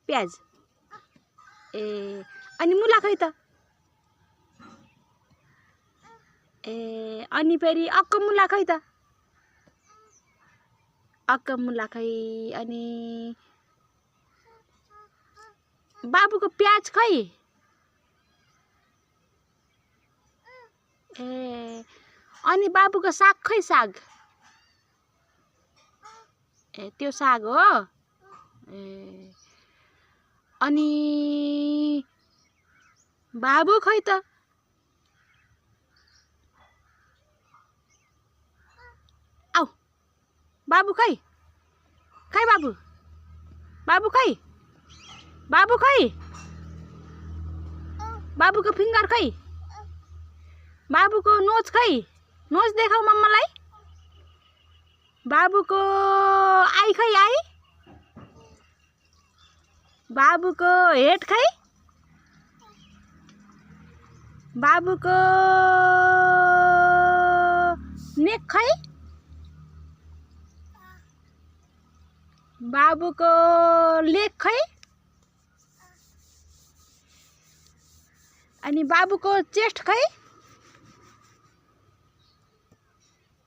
प्याज ए अनि मुला खै त ए अनि फेरि अक्क मुला खै त अक्क मुला खै अनि बाबुको प्याज खै ए अनि बाबुको साग खै साग ए त्यो साग हो ए अनि बाबु खै त आउ बाबु खै खै बाबु बाबु खै बाबु खै बाबुको फिङ्गर खै बाबुको नोज खै नोज देखाऊ मम्मालाई बाबुको आई खै आई बाबुको हेड खै बाबुको नेक खै बाबुको लेग खै अनि बाबुको चेस्ट खै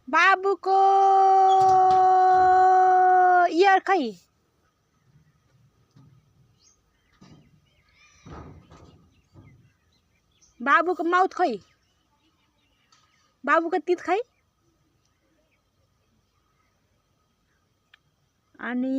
बाबुको इयर खै बाबुको माउथ खै बाबुको तित खै अनि